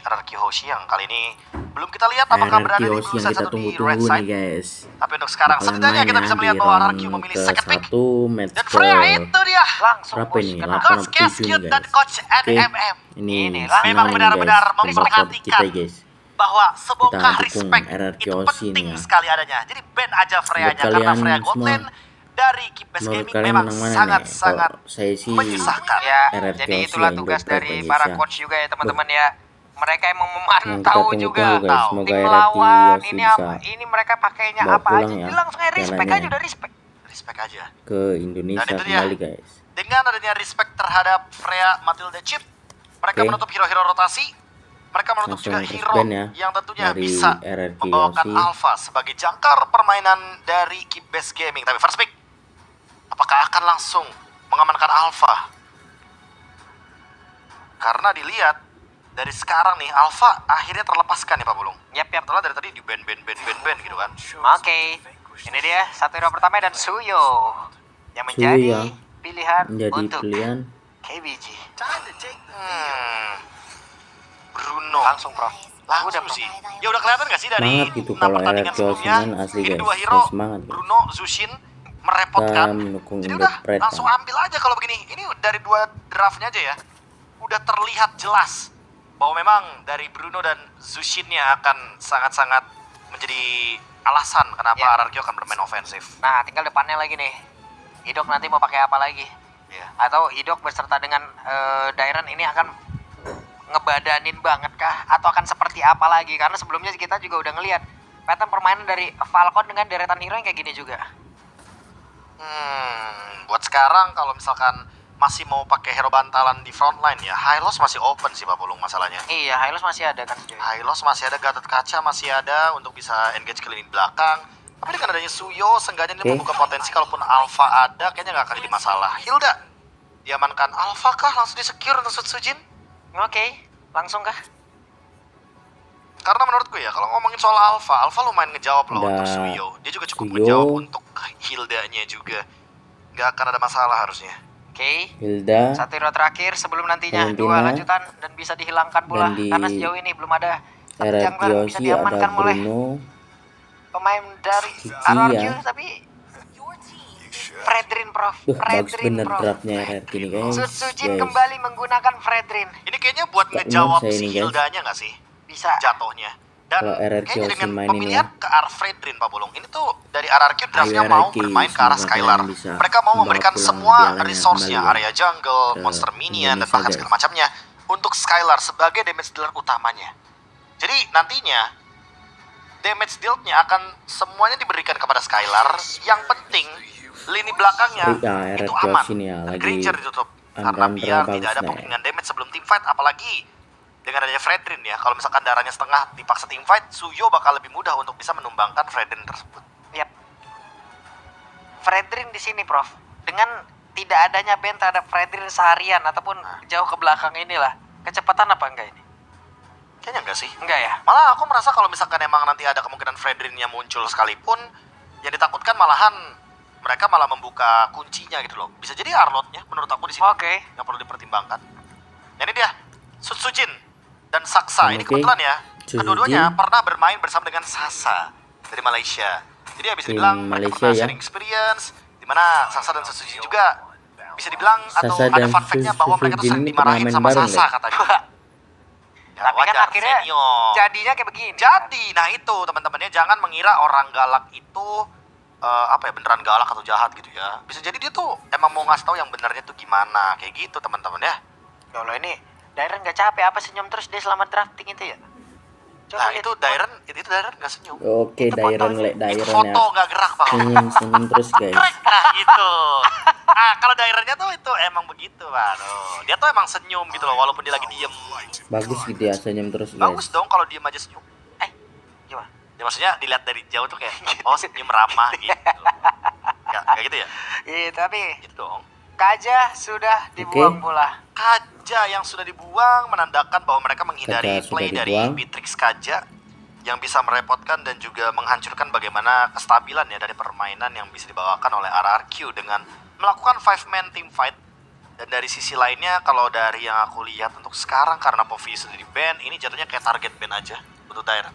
RRQ Hoshi yang kali ini belum kita lihat apakah berada di blue side atau di red side. Guys. Tapi untuk sekarang setidaknya kita bisa melihat bahwa RRQ memilih second pick. Dan Freya itu dia langsung berapa ini? Coach Cascute dan Coach NMM. Ini memang benar-benar memperhatikan guys, bahwa sebongkah kita respect RRQ itu Hoshi penting ya. sekali adanya. Jadi ban aja Freya-nya karena Freya Godlane dari Keepbase Gaming memang sangat-sangat menyusahkan. Ya, jadi itulah tugas dari para coach juga ya teman-teman ya. Mereka emang memantau juga tim lawan ini mereka pakainya apa aja. Dia langsung respect aja, udah respect aja ke Indonesia kembali guys. Dengan adanya respect terhadap Freya Matilda Chip, mereka menutup hero-hero rotasi. Mereka menutup juga hero yang tentunya bisa membawakan Alpha sebagai jangkar permainan dari Keepbase Gaming. Tapi first pick, apakah akan langsung mengamankan Alpha? Karena dilihat dari sekarang nih, Alpha akhirnya terlepaskan nih Pak Bulung. Yap. Setelah dari tadi di ban gitu kan. Oke. Ini dia satu hero pertama dan Suyo yang menjadi pilihan untuk KBG. Bruno langsung Prof. Udah sih. Ya udah kelihatan gak sih dari gitu 6 pertandingan sebelumnya. Ini dua hero Bruno, Zushin merepotkan. Jadi udah langsung ambil aja kalau begini. Ini dari 2 draftnya aja ya. Udah terlihat jelas bahwa memang dari Bruno dan Zushinnya akan sangat-sangat menjadi alasan kenapa RRQ akan bermain ofensif. Nah, tinggal depannya lagi nih. Hidok nanti mau pakai apa lagi? Atau Hidok beserta dengan Dairen ini akan ngebadanin banget kah? Atau akan seperti apa lagi? Karena sebelumnya kita juga udah ngelihat pattern permainan dari Falcon dengan deretan hero yang kayak gini juga. Buat sekarang kalau misalkan masih mau pakai hero bantalan di frontline ya, Hylos masih open sih Pak Bulung masalahnya. Iya, Hylos masih ada kan. Hylos masih ada, Gatot Kaca masih ada untuk bisa engage ke lini belakang. Tapi dengan adanya Suyo, seenggaknya dia membuka potensi kalaupun Alpha ada, kayaknya nggak akan jadi masalah. Hilda, diamankan Alpha kah? Langsung di-secure untuk Sutsujin? Oke, langsung kah? Karena menurutku ya, kalau ngomongin soal Alpha lumayan ngejawab loh untuk Suyo. Dia juga cukup ngejawab untuk Hildanya juga. Nggak akan ada masalah harusnya. Oke, Hilda, satu hero terakhir sebelum nantinya 2 lanjutan dan bisa dihilangkan pula karena sejauh ini belum ada satu jungler yang bisa diamankan oleh pemain dari RRQ tapi Fredrin Prof. Bagus bener draftnya RRQ ini guys. Sutsujin kembali menggunakan Fredrin. Ini kayaknya buat ngejawab si Hildanya nggak sih? Bisa jatuhnya. Dan kayaknya dengan pemilihan ke arah Fredrin Pak Bulung, ini tuh dari RRQ draftnya mau bermain ke arah Skylar. Mereka mau memberikan semua resource-nya, area jungle, monster minion, dan bahkan segala macamnya untuk Skylar sebagai damage dealer utamanya. Jadi nantinya damage deal-nya akan semuanya diberikan kepada Skylar. Yang penting lini belakangnya itu aman. Granger ditutup karena biar tidak ada penggunaan damage sebelum team fight, apalagi dengan adanya Fredrin ya, kalau misalkan darahnya setengah dipaksa team fight, Suyo bakal lebih mudah untuk bisa menumbangkan Fredrin tersebut. Yap. Fredrin di sini, Prof. Dengan tidak adanya ban terhadap Fredrin seharian ataupun jauh ke belakang inilah, kecepatan apa enggak ini? Kayaknya enggak sih. Enggak ya? Malah aku merasa kalau misalkan emang nanti ada kemungkinan Fredrinnya muncul sekalipun, yang ditakutkan malahan mereka malah membuka kuncinya gitu loh. Bisa jadi Arlotnya menurut aku di sini. Oke. Yang perlu dipertimbangkan. Nah, ini dia, Sutsujin dan Saksa. Ini kebetulan ya, kedua-duanya pernah bermain bersama dengan Sasa dari Malaysia. Jadi ya bisa dibilang mereka pernah sharing experience, dimana Sasa dan Sutsujin juga bisa dibilang atau ada fun fact-nya bahwa mereka tuh sering dimarahin sama Sasa katanya. Tapi kan akhirnya jadinya kayak begini. Jadi, nah itu teman-temannya, jangan mengira orang galak itu beneran galak atau jahat gitu ya. Bisa jadi dia tuh emang mau ngasih tahu yang benernya tuh gimana, kayak gitu teman-teman ya. Kalau ini Dairen nggak capek apa senyum terus dia selama drafting itu ya? Coba itu Dairen nggak senyum. Oke, Dairen itu foto nggak gerak Pak. Senyum terus guys. Nah gitu. Kalau Dairennya tuh itu emang begitu Pak. Dia tuh emang senyum gitu loh walaupun dia lagi diem. Bagus gitu ya, senyum terus guys. Bagus dong kalau diem aja senyum. Gimana? Ya maksudnya dilihat dari jauh tuh kayak senyum ramah gitu. Kayak gitu ya? Iya tapi gitu dong. Kaja sudah dibuang pula. Kaja yang sudah dibuang menandakan bahwa mereka menghindari play dari Beatrix Kaja yang bisa merepotkan dan juga menghancurkan bagaimana kestabilan ya dari permainan yang bisa dibawakan oleh RRQ dengan melakukan 5-man team fight Dan dari sisi lainnya, kalau dari yang aku lihat untuk sekarang karena Povi sudah di ban, ini jatuhnya kayak target ban aja untuk Dairen.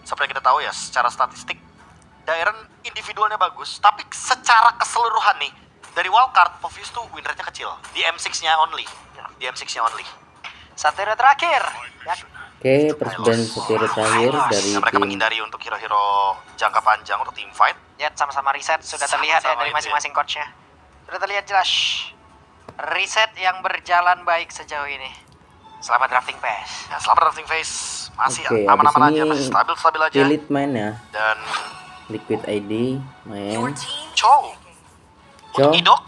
Seperti yang kita tahu ya, secara statistik Dairen individualnya bagus, tapi secara keseluruhan nih dari wildcard Povius tuh win rate-nya kecil di M6-nya only. Di M6-nya only. Satu hero terakhir. Ya. Oke, first ban satu terakhir dari Mereka tim menghindari untuk hero-hero jangka panjang untuk team fight. Ya, sama-sama reset sudah terlihat ya Sama-sama dari itu ya. masing-masing coachnya. Sudah terlihat jelas. Reset yang berjalan baik sejauh ini. Selamat drafting pass. Ya, selamat drafting phase. Masih Oke, aman-aman abis aja, ini masih stabil-stabil aja. Elite main ya, Dan Liquid ID main, Chow Chow, untuk Idok.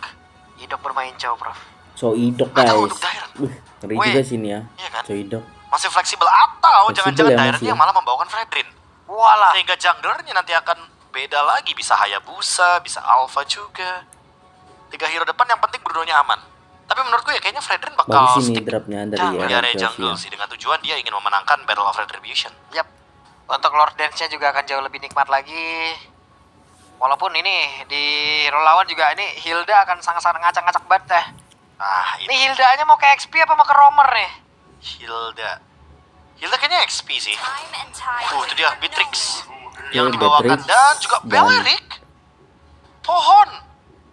Idok bermain jauh, Prof. So Idok Atau guys. untuk Dairen. Ngeri Weh. juga sini ya. Iya kan? So Idok. Masih fleksibel atau Fleksibel jangan-jangan ya, Dairen masih yang ya. malah membawakan Fredrin. Walah. Sehingga junglernya nanti akan beda lagi, bisa Hayabusa, bisa Alpha juga. 3 hero depan yang penting Bruno-nya aman. Tapi menurutku ya kayaknya Fredrin bakal Bagus ini stick dropnya dari di area RRQ jungle ya. sih, dengan tujuan dia ingin memenangkan Battle of Retribution. Yap. Untuk Lord Dance-nya juga akan jauh lebih nikmat lagi. Walaupun ini di hero lawan juga ini Hilda akan sangat-sangat ngacak-ngacak banget ya. Ah, Ini ini Hilda-nya mau ke XP apa mau ke Roamer nih? Hilda. Hilda kayaknya XP sih. Tuh, itu dia Beatrix Ya, yang dibawakan Beatrix dan juga dan- Beleric. Pohon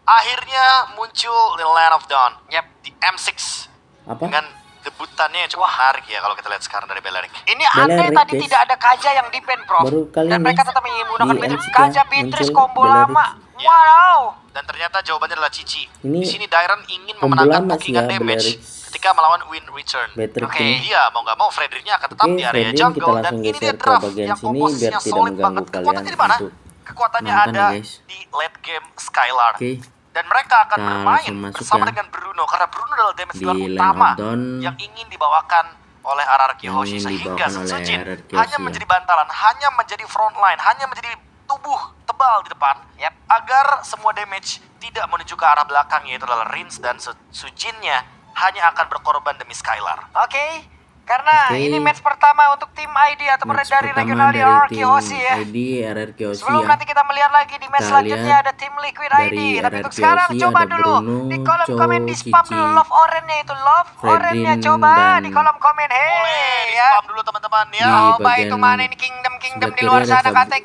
akhirnya muncul di Land of Dawn. Yap. Di M6 Apa? dengan debutannya yang cukup menarik ya kalau kita lihat sekarang dari Beleric. Ini aneh Beleric, tadi guys. tidak ada Kaja yang di ban, Prof. Baru kali Dan ini mereka tetap ingin menggunakan di Beatrix. MCK Kaja Beatrix muncul combo Beleric. lama. Ya. Wow. Dan ternyata jawabannya adalah Cici. Ini Di sini Dairen ingin combo memenangkan lama sih bookingan ya, damage Beleric. ketika melawan win return. Beatrix Oke. ini. Iya, mau nggak mau Fredrinnya akan tetap Oke, di area Fredrin jungle kita dan langsung ini dia geser ke draft bagian yang sini komposisinya biar tidak solid mengganggu banget. kalian Kekuatannya di mana? untuk Kekuatannya nonton ada ya, guys. di late game Skylar. Oke, Dan mereka akan Kita bermain langsung masuk bersama ya. dengan Bruno karena Bruno adalah damage Di dealer Land utama of Dawn yang ingin dibawakan oleh RRQ yang Hoshi ingin sehingga dibawakan oleh Setsujin RRQ hanya Hoshi ya. menjadi bantalan, hanya menjadi front line, hanya menjadi tubuh tebal di depan. Yap. Agar semua damage tidak menuju ke arah belakang, yaitu adalah Rins dan Sujinnya hanya akan berkorban demi Skylar. Oke. Karena Oke. ini match pertama untuk tim ID atau match dari pertama regional dari RRQ tim Hoshi ya. ID RRQ Hoshi Sebelum ya. nanti kita melihat lagi di match Kita selanjutnya lihat ada tim Liquid dari ID. Tapi untuk RRQ sekarang Hoshi coba ada dulu Bruno, di kolom Chow, komen di spam Cici, dulu love orange-nya itu love orange-nya Fredrin, coba dan di kolom komen. Boleh Hey di ya. spam dulu teman-teman ya. Di Coba bagian itu mana ini Kingdom sebelah di kiri luar ada sana KBG. katanya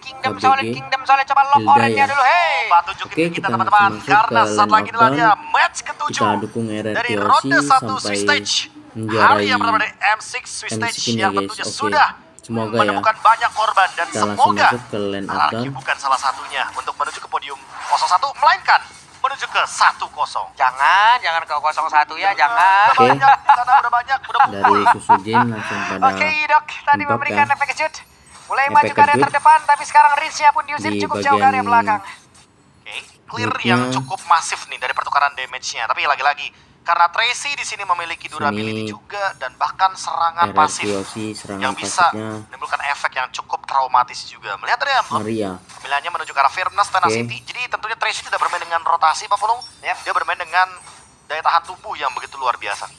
Kingdom soalnya coba love Hilda orange-nya ya. dulu. Hey. Pak tunjukin Oke, ke kita kita teman-teman langsung masuk karena ke saat Land lagi of inilah dia Dawn. match ke-7 Kita dukung RRQ dari Hoshi ronde 1 sampai Swiss Stage. menjuarai Hari yang pertama dari M6 Swiss M6 Stage ini, yang guys. tentunya Oke. sudah Semoga ya. menemukan banyak korban dan Kita langsung semoga masuk ke Land of RRQ Dawn. bukan salah satunya untuk menuju ke podium 01 melainkan menuju ke 1-0. Jangan ke 01 ya, jangan. Oke. Banyak di sana udah banyak, udah Dari full. Susujin langsung pada Oke, Dok, tadi Imbak memberikan ya. efek kejut. Mulai Efek maju ke area kejut. terdepan, tapi sekarang Rinsnya pun diusir Di cukup jauh ke area bagian belakang. Oke, clear Baiknya. yang cukup masif nih dari pertukaran damage-nya. Tapi lagi-lagi karena Tracy di sini memiliki durability Sini. juga dan bahkan serangan RRQ pasif Hoshi serangan yang bisa pasifnya menimbulkan efek yang cukup traumatis juga. Melihat tadi ya, ngeri ya. pemilihannya menuju ke arah firmness, tenacity. Jadi tentunya Tracy tidak bermain dengan rotasi, Pak Pulung. Yap. Dia bermain dengan daya tahan tubuh yang begitu luar biasa.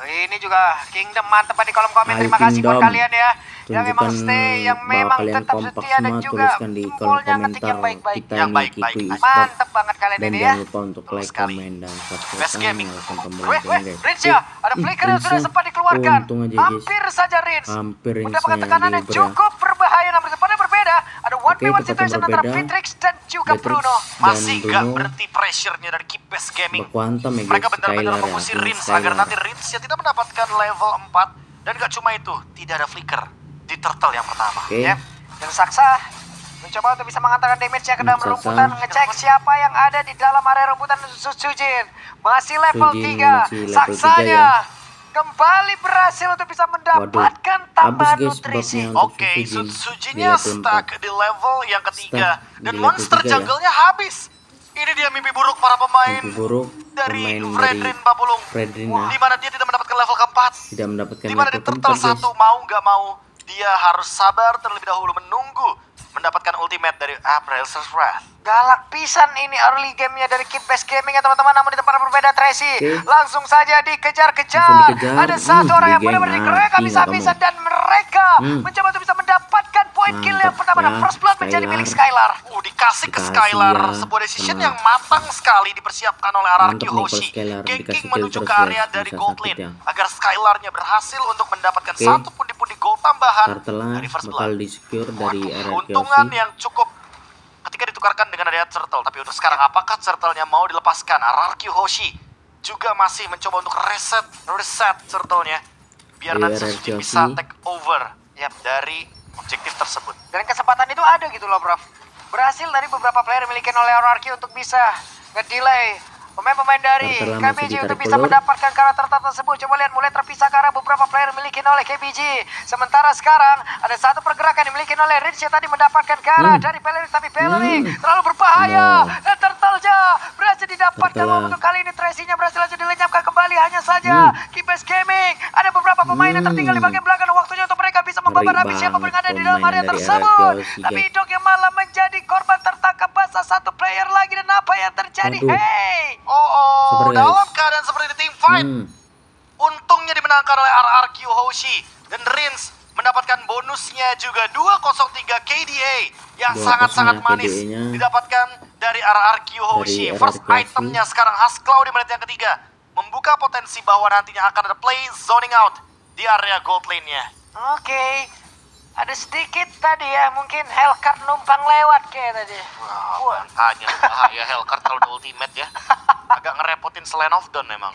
Ini juga Kingdom mantep di kolom komen. Ayo, Terima kasih buat Kingdom. kalian ya. Yang memang Tunjukkan stay, yang bahwa memang kalian tetap kompak setia dan semua, juga tuliskan di kolom fullnya ngetik komentar yang baik-baik. kita Yang ini baik-baik Kikui aja. Esport. Mantep banget kalian Dan ini ya. jangan lupa untuk Betul like, sekali. komen, dan Best subscribe gaming. nyalakan tombol Weh, loncengnya guys. Rins ya, ada flicker yang sudah sempat dikeluarkan. Untung aja guys. Hampir saja Rins. Hampir Mendapatkan Rinsnya tekanan yang diuber ya. cukup berbahaya, namun sebenarnya berbeda. Ada one Oke, v one tempat yang situation antara berbeda. Beatrix dan juga Beatrix Bruno. dan Masih gak Bruno berhenti pressure-nya dari Keep Best Gaming. berkuantum ya guys. Mereka benar-benar Skylar ya, mengusir tim Rins Skylar. agar nanti Rins ya tidak mendapatkan level 4. Dan gak cuma itu, tidak ada flicker di turtle yang pertama. Oke. Ya. Dan Saksa mencoba untuk bisa mengantarkan damage-nya ke dalam Saksa. rumputan, ngecek siapa yang ada di dalam area rumputan. Sujin masih level Sujin 3. masih level 3 Saksanya ya. kembali berhasil untuk bisa mendapatkan tambahan habis guys nutrisi. babnya untuk Oke, Sujin Sujinnya di level stuck 4. di level yang ketiga. Stuck Dan di level monster 3 ya. jungle-nya habis. Ini dia mimpi buruk para pemain Mimpi buruk dari pemain Fredrin dari Papulung. Fredrin ya. Di mana dia tidak mendapatkan level keempat. Tidak mendapatkan Di mana di level turtle keempat guys. 1 mau nggak mau dia harus sabar terlebih dahulu menunggu mendapatkan ultimate dari April's Wrath. Galak pisan ini early game-nya dari Keep Best Gaming ya teman-teman. Namun di tempat berbeda Tracy Oke. langsung saja dikejar-kejar. Langsung dikejar. Ada satu orang yang Di geng benar-benar mati mereka nggak bisa-bisa kamu? dan mereka mencoba untuk bisa mendapatkan poin point kill yang Mantap pertama dan ya, first blood menjadi Skylar. milik Skylar. Dikasih ke Dikasih Skylar, ya, sebuah decision sama- yang matang sekali dipersiapkan oleh RRQ Mantap nih kalau Hoshi. Skylar dikasih Ganking kill menuju terus ke area guys, dari bisa gold sakit lane ya. agar Skylarnya berhasil untuk mendapatkan Oke. satu pundi-pundi gold tambahan Turtle dari first bakal blood. di secure dari RRQ Keuntungan Hoshi. yang cukup ketika ditukarkan dengan adanya Turtle. Tapi untuk sekarang apakah Turtle-nya mau dilepaskan? RRQ Hoshi juga masih mencoba untuk reset Turtle-nya biar Ayo, nanti RRQ Suzuki bisa Hoshi. take over dari objektif tersebut. Dan kesempatan itu ada gitu loh, Bro. Berhasil dari beberapa player dimiliki oleh RRQ untuk bisa nge-delay pemain-pemain dari Turtle masih KBG untuk ditarik bisa ulur. mendapatkan karakter tersebut. Coba lihat mulai terpisah karena beberapa player dimiliki oleh KBG. Sementara sekarang ada satu pergerakan dimiliki oleh Rich yang tadi mendapatkan karakter dari Pelerik, tapi Pelerik terlalu berbahaya. No. Dan Turtle-nya berhasil didapatkan. Turtle. Untuk kali ini Tracy-nya berhasil aja dilenyapkan kembali. Hanya saja Kibes Gaming ada beberapa pemain yang tertinggal di bagian belakang. Waktunya untuk mereka bisa membabat habis siapa yang ada di dalam area Permainan dari tersebut. RRQ Hoshi, Tapi guys. Idok yang malah menjadi korban tertangkap basah satu player lagi. Dan apa yang terjadi? Waduh. Hey, Sabar, guys. Dalam keadaan seperti ini tim fight untungnya dimenangkan oleh RRQ Hoshi dan Rins mendapatkan bonusnya juga 203 KDA yang 2-0 sangat-sangat ya manis KDA-nya. didapapkan dari RRQ Hoshi. Dari First RRQ Hoshi. itemnya sekarang Hasclaw di menit yang ketiga membuka potensi bahwa nantinya akan ada play zoning out di area gold lane-nya. Oke. Ada sedikit tadi ya, mungkin Hellcard numpang lewat kayak tadi. Wah, hanya bahaya Hellcard kalau udah ultimate ya. Agak ngerepotin Slaying of Dawn memang.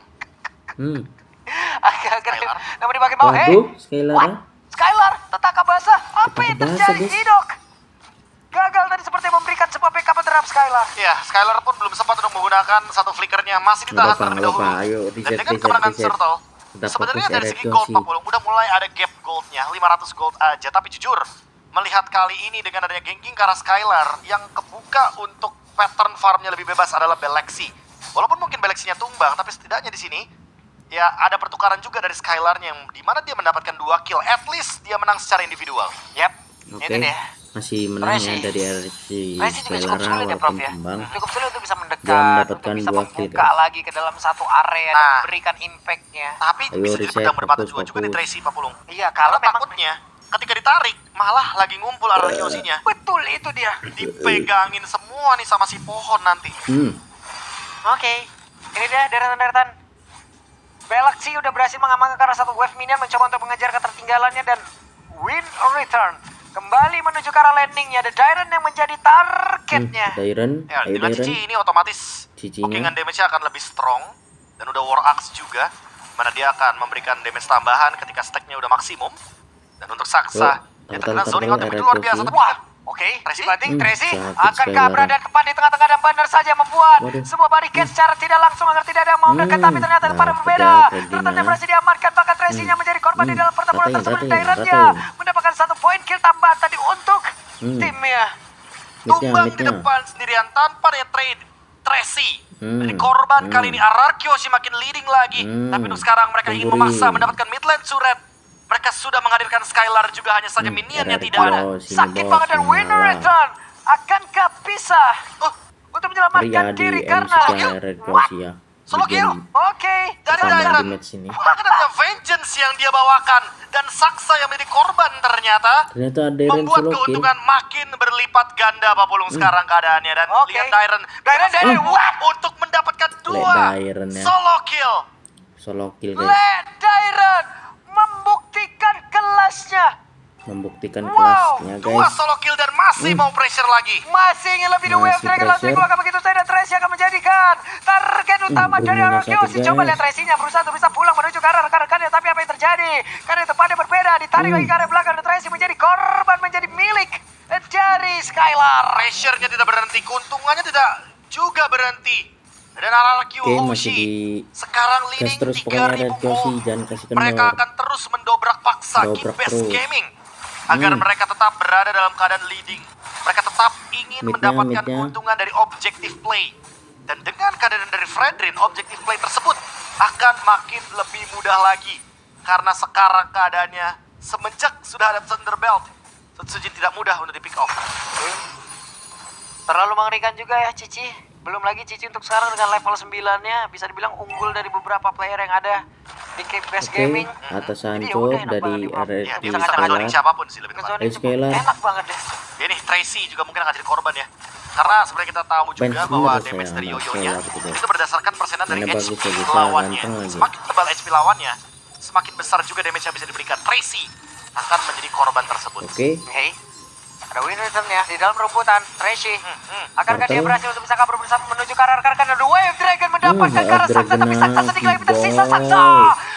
Agak-agak. Skylar. Namun di bagian bawah, hey. Waduh, Skylar. What? Skylar, tertangkap basah. Apa yang Tertangkap basah, terjadi? guys. Idok gagal tadi seperti memberikan sebuah backup terhadap Skylar. Ya, Skylar pun belum sempat untuk menggunakan satu flickernya, masih ditahan Nggak terlebih apa-apa, dahulu. ayo, Dan reset, dengan reset, kemenangan reset. Turtle, Tetap sebenarnya fokus dari segi RRQ gold Hoshi. Pak Pulung udah mulai ada gap goldnya, 500 gold aja. Tapi jujur, melihat kali ini dengan adanya ganking ke arah Skylar, yang kebuka untuk pattern farmnya lebih bebas adalah Beleksi. Walaupun mungkin Beleksinya tumbang, tapi setidaknya di sini ya ada pertukaran juga dari Skylarnya yang dimana dia mendapatkan 2 kill. At least dia menang secara individual. Yap, Oke, itu dia. masih menang ya Tracy. dari RRQ Tracy juga cukup Skylar sulit ya, Prof walaupun ya. tumbang. Cukup sulit untuk bisa mendekat, Dia mendapatkan untuk bisa 2 kill, membuka guys. lagi ke dalam satu area dan Nah. memberikan impact-nya. Tapi Ayo, bisa jadi reset, pedang bermata fokus, dua juga nih fokus. Tracy Pak Pulung. Iya, Karena kalau memang takutnya ketika ditarik malah lagi ngumpul RRQ Hoshi-nya. betul itu dia. Dipegangin semua nih sama si pohon nanti. Oke, ini dia deretan-deretan. Beleksi udah berhasil mengamankan karena satu wave minion mencoba untuk mengejar ketertinggalannya dan win return. Kembali menuju ke arah landingnya. The Dyren yang menjadi targetnya. Dairen, Ya, ayo dengan Dairen. Cici ini otomatis Cicinya. bookingan damage-nya akan lebih strong. Dan udah War Axe juga, mana dia akan memberikan damage tambahan ketika stack-nya udah maksimum. Dan untuk Saksa, Oh, ya terkena turtle, zoning out yang turtle, begitu luar biasa. RRQ. Tapi Wah, oke. Tracy, Dibanding Tracy sakit akankah Skylar. berada tepat di tengah-tengah dan benar saja membuat Waduh. sebuah barricade secara tidak langsung agar tidak ada yang mau dekat, tapi ternyata pada dapet berbeda. ya, Fredina. Turtle-nya berhasil diamankan, bahkan Tracy-nya menjadi korban di dalam pertempuran ratain, tersebut. ratain, Dyren-nya ratain. mendapatkan satu poin kill tambahan tadi untuk timnya. tumbang di Midnya. depan sendirian tanpa dia trade Tracy. Jadi korban Hmm. kali ini RRQ Hoshi makin leading lagi. Tapi untuk sekarang mereka ingin Tungguri. memaksa mendapatkan mid lane turret. Mereka sudah menghadirkan Skylar juga, hanya saja minionnya RRQ tidak ada. sini, Sakit bos, banget dan ini winner malah. return. Akankah bisa untuk menyelamatkan Ria di diri MC karena RRQ Hoshi ya. Solo Di kill. game oke. Dari pertama Dyren. di match ini. Bahkan ada vengeance yang dia bawakan. Dan Saksa yang menjadi korban ternyata Ternyata Dairen membuat solo kill. keuntungan makin berlipat ganda Pak Pulung sekarang keadaannya. Dan Oke. lihat Dyren Dyren, what? untuk mendapatkan Lihat 2 Dyren ya. solo kill. Solo kill guys. Let Dyren membuktikan kelasnya. Membuktikan Wow, kelasnya 2 guys. solo kill dan masih mau pressure lagi. Masih ingin lebih the wave Masih Dragon Last pressure. Minggu akan begitu saja dan Tracy akan menjadikan target utama dari Brunonya RRQ. sakit, Coba guys. lihat Tracy-nya berusaha untuk bisa pulang menuju ke arah rekan-rekannya, tapi apa yang terjadi? Karena tempatnya berbeda, ditarik lagi ke arah belakang dan Tracy menjadi korban, menjadi milik dari Skylar. Pressure-nya tidak berhenti, keuntungannya tidak juga berhenti. Dan RRQ Oke, masih Hoshi di sekarang gas leading terus pokoknya 3000 RRQ Hoshi, gold. jangan kasih kendor. Mereka akan terus mendobrak paksa Dobrak Keep Best terus. Gaming agar mereka tetap berada dalam keadaan leading. Mereka tetap ingin Midnya, mendapatkan midnya. keuntungan dari objective play. Dan dengan keadaan dari Fredrin, objective play tersebut akan makin lebih mudah lagi. Karena sekarang keadaannya semenjak sudah ada Thunderbelt, Sujin tidak mudah untuk di pick off. Terlalu mengerikan juga ya Cici. Belum lagi Cici untuk sekarang dengan level 9-nya bisa dibilang unggul dari beberapa player yang ada di Cape Best Oke, Gaming. atas Jadi ya hancur udah enak dari banget nih, Bro. Iya, RRQ dia bisa ngezoning Skylar. siapapun sih lebih tepat. Ngezoning Skylar. enak banget deh. Ya nih, Tracy juga mungkin akan jadi korban ya. Karena sebenarnya kita tahu juga Bench bahwa bener damage saya dari anak Yoyonya Skylar gitu. itu berdasarkan persenan dari Mainnya bagus, HP bagus, lawannya. ganteng lagi. Semakin tebal HP lawannya, semakin besar juga damage yang bisa diberikan. Tracy akan menjadi korban tersebut. Oke, Hey, ada win return ya di dalam rumputan. Tracy, akankah dia Portal. berhasil untuk bisa kabur bersama menuju ke arah karena ada Wave Dragon mendapatkan Wave ke arah Saksa, Dragon tapi Saksa sedikit lagi tersisa. Saksa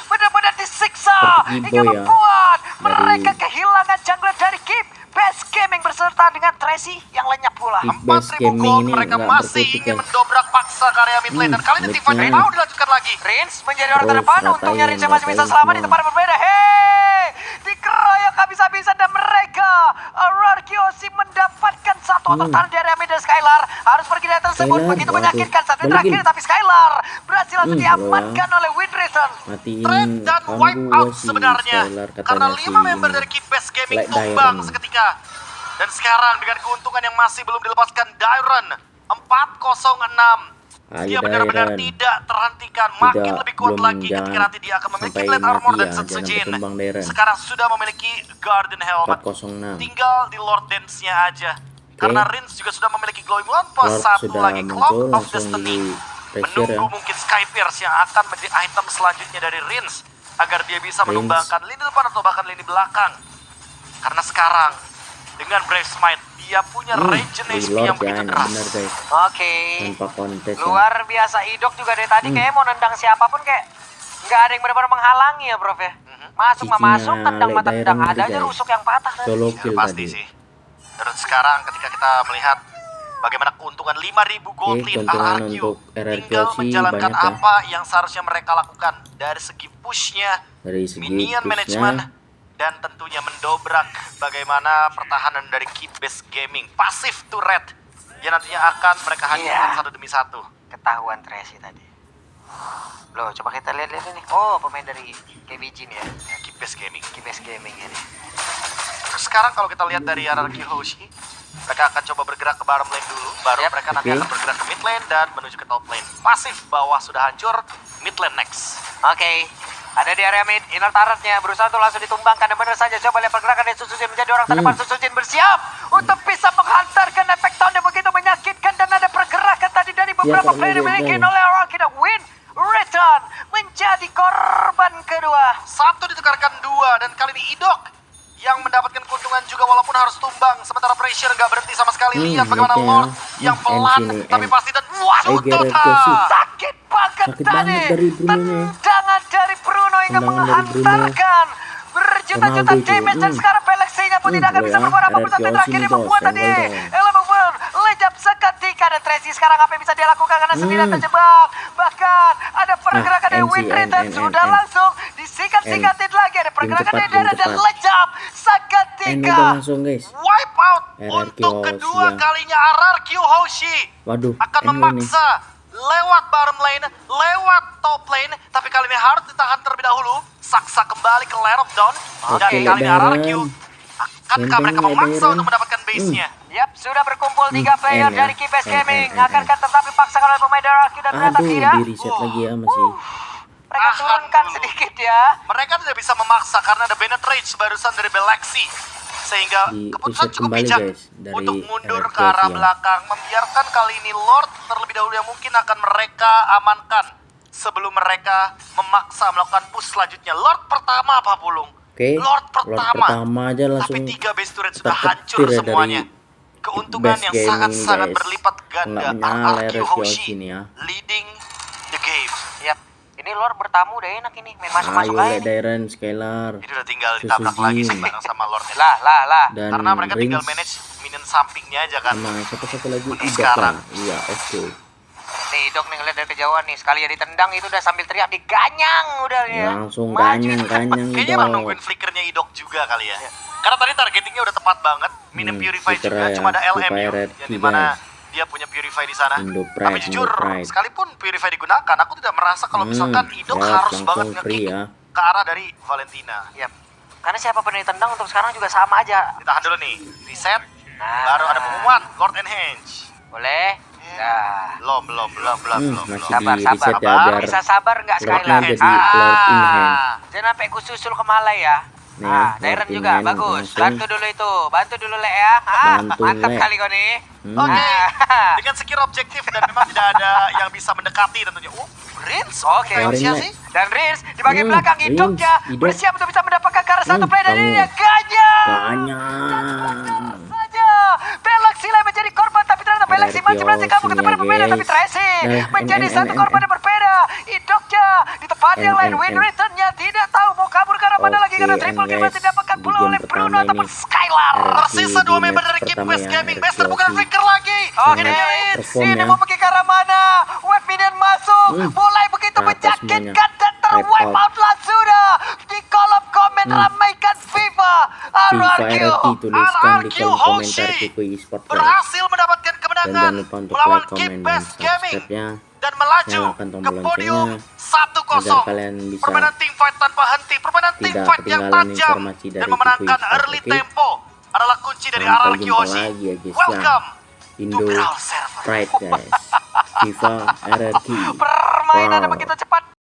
benar-benar disiksa Seperti hingga Gibo ya, membuat dari mereka kehilangan jungler dari Keep Best Gaming berserta dengan Tracy yang lenyap pula. Keep Best 4.000 Gaming gold, ini mereka nggak masih berkutik, ingin guys. mendobrak paksa ke area mid lane. Dan kali ini midnya. Tifa mau dilanjutkan lagi. Rins menjadi orang Terus terdepan. Untungnya Rins masih bisa selamat di tempat yang berbeda. Hei, dikeroyok habis-habisan dan mereka RRQC mendapatkan satu tertahan dari area mid dan Skylar harus pergi dari tersebut. Skylar, Begitu waduh. menyakitkan satu Balikin. terakhir, tapi Skylar berhasil langsung Kalau diamankan oleh Wind Return. matiin Threat dan kawan wipe gua out si sebenarnya. Skylar, Karena katanya 5 si member ini. dari Keep Best Gaming Like tumbang Dyron. seketika. Dan sekarang dengan keuntungan yang masih belum dilepaskan Dyron 406. Dia Ayo, benar-benar Dyron. tidak terhentikan, makin Tidak, lebih kuat belum lagi ketika jangan nanti dia akan memiliki sampai Blade Armor mati dan ya, Sensujin. jangan berkembang, Dyron. Sekarang sudah memiliki Garden Helmet. 406. Tinggal di Lord Dance-nya aja. Karena Rins juga sudah memiliki Glowing One plus Lord satu sudah lagi muncul, Clock of langsung Destiny. di pressure Menunggu ya. mungkin Sky Pierce yang akan menjadi item selanjutnya dari Rins agar dia bisa Rins. menumbangkan lini depan atau bahkan lini belakang. Karena sekarang dengan Brave Smite dia punya regen HP yang Lord begitu ya, deras. bener guys. Oke. Tanpa kontes ya. Luar biasa Idok juga dari tadi kayaknya mau nendang siapapun kayak nggak ada yang benar-benar menghalangi ya, Prof ya. Masuk mah Cicinya masuk, tendang mah Lek tendang, Dyron ada aja guys. rusuk yang patah tadi. Solo Ya, kill pasti tadi. sih. Terus sekarang ketika kita melihat bagaimana keuntungan 5.000 gold Oke, lead keuntungan RRQ untuk RRQ tinggal sih menjalankan banyak ya. apa yang seharusnya mereka lakukan dari segi pushnya, Dari segi minion pushnya. management, dan tentunya mendobrak bagaimana pertahanan dari Keep Best Gaming. Pasif turret yang nantinya akan mereka hancurkan Iya. satu demi satu. Ketahuan Tracy tadi. Loh, coba kita lihat-lihat ini. Oh, pemain dari KBG nih ya. Keep Best Gaming. KBS Gaming ini. Terus sekarang kalau kita lihat dari RRQ Hoshi, mereka akan coba bergerak ke bottom lane dulu, baru Yap. mereka nanti Oke. akan bergerak ke mid lane dan menuju ke top lane. Pasif bawah sudah hancur, mid lane next. Oke. Ada di area mid, inner turretnya berusaha untuk langsung ditumbangkan dan benar saja coba lihat pergerakan dari Susujin menjadi orang terdepan. Susujin bersiap untuk bisa menghantarkan efek tone yang begitu menyakitkan dan ada pergerakan tadi dari beberapa kalau player yang lihat dimiliki dong. oleh Rakina. Win Return menjadi korban kedua. Satu ditukarkan dua, dan kali ini Idok yang mendapatkan keuntungan juga walaupun harus tumbang. Sementara pressure nggak berhenti sama sekali. Lihat bagaimana oke ya. Lord yang MC pelan nih, tapi M. pasti dan waduh Gareth total. Gossi. Sakit banget Sakit tadi. banget dari Bruno-nya. Tendangan dari Bruno hingga Tendangan dari Bruno. menghantarkan berjuta-juta Ronaldo itu, damage dan sekarang Pelexinya pun tidak akan bisa ya, berbuat apa-apa RRQ sampai terakhir sini dia membuat bos, tadi senggol dong. Elemen lejap seketika dan Tracy sekarang apa yang bisa dia lakukan karena sendirian terjebak. Bahkan ada pergerakan dari NC, Wind Return N, sudah langsung disikat-sikatin lagi, ada pergerakan cepat, dari Darren game dan cepat. lejap udah seketika. langsung guys. Wipe out RRQ untuk Hoshi kedua ya. kalinya RRQ Hoshi. Waduh, Akan N nih. memaksa lewat bottom lane, lewat top lane, tapi kali ini harus ditahan terlebih dahulu. Saksa kembali ke Land of Dawn, dan Oke, kali ini Darren. RRQ akankah mereka Genteng, memaksa Darren. untuk mendapatkan base-nya? Yap, sudah berkumpul 3 player N ya. dari KBS Gaming. N. Akankah tetap dipaksakan oleh pemain RRQ dan ternyata Aduh, tidak? di reset lagi ya masih. Mereka Tahan turunkan dulu. sedikit ya. Mereka tidak bisa memaksa karena ada Bennett Rage barusan dari Belaxi. Sehingga Di keputusan reset cukup kembali, bijak guys, dari untuk mundur RRQ ke arah ya. belakang. Membiarkan kali ini Lord terlebih dahulu yang mungkin akan mereka amankan sebelum mereka memaksa melakukan push selanjutnya. Lord pertama apa Pulung? Oke, Lord pertama. aja langsung Tapi 3 base turret sudah ketar-ketir hancur ya semuanya. dari Keuntungan Best yang Gaming sangat-sangat guys. berlipat ganda. Nggak nyala RRQ RRQ Hoshi sini ya. leading the game. Yap. Ini Lord bertamu udah enak ini. Main masuk-masuk Ayo aja Lek nih. Dyron, Skylar, Ini udah tinggal ditabrak Susujin. lagi sih bareng sama Lordnya. Lah. dan Karena mereka tinggal Rins manage minion sampingnya aja kan. sama satu lagi Udah Idok sekarang. lah. Iya, oke. Nih Dok nih ngeliat dari kejauhan nih. Sekali ya ditendang itu udah sambil teriak diganyang udah ya. Langsung Maju. ganyang Kayaknya emang Idok. nungguin flickernya Idok juga kali ya. Karena tadi targetingnya udah tepat banget. Minion Purify flicker juga, ya, cuma ada Purify LMU Red yang juga. dimana dia punya Purify di sana. Indo Tapi Pride, jujur, Indo Pride. sekalipun Purify digunakan, aku tidak merasa kalau misalkan Idok ya, harus langsung banget free nge-kick ya. ke arah dari Valentina. Yap. Karena siapapun yang ditendang untuk sekarang juga sama aja. Ditahan dulu nih, reset, Nah. baru ada pengumuman, Lord Enhance. Boleh. Nah, Belum. Masih Sabar, di reset ya sabar. biar bisa sabar nggak Lordnya Skylar? jadi Lord in hand. Jangan sampai ku susul ke Malay ya. Nih, Nah, Lord Darren in juga hand bagus. langsung. Bantu dulu itu, bantu dulu Le ya. Bantu, Mantap Le. kali kau nih. Oke, Ah. dengan sekira objektif dan memang tidak ada yang bisa mendekati tentunya. Rins, Oke. Leoncia Keluarin, sih. Dan Rins di bagian belakang Rins, hidupnya Hidup. bersiap untuk bisa mendapatkan karena satu play dari kamu. dia Ganyang. Banyak. Saja Belaxi lah menjadi korban, tapi ternyata Belaxi RRQ masih kamu ketemu sini ya, berbeda, tapi guys. Tracy Nah, menjadi N, satu korban yang berbeda. Idoknya di tempat yang lain, Win Returnnya tidak tahu mau kabur ke arah mana lagi karena triple kill masih didapatkan Di pula game oleh pertama Bruno ataupun ini, Skylar. RRQ Tersisa di 2 member match dari Keep pertama West ya, Gaming. RRQ Bester bukan Aussie. Flicker lagi. Oke, Sangat Rins, perform ini ya. mau pergi ke arah mana? Wave minion masuk, mulai begitu Rata menyakitkan semuanya. dan terwipe Wipe out langsung di kolom komen ramaikan FIFA. FIFA RRQ. RRQ tuliskan di RRQ kolom komentar Hoshi Kuku Esports guys. berhasil mendapatkan Dan kemenangan jangan lupa untuk melawan like, Keep komen, dan Best Gaming subscribe-nya. dan melaju Nyalakan ke tombol podium loncengnya 1-0. agar kalian bisa Permainan team fight tanpa henti, permainan team tidak fight yang ketinggalan tajam informasi dari dan memenangkan Kuku Esports, early oke? tempo adalah kunci dari Sampai RRQ jumpa Hoshi. lagi ya guys ya. Welcome to Indo Brawl Server. Pride guys. FIFA RRQ. Permainan Wow. begitu cepat.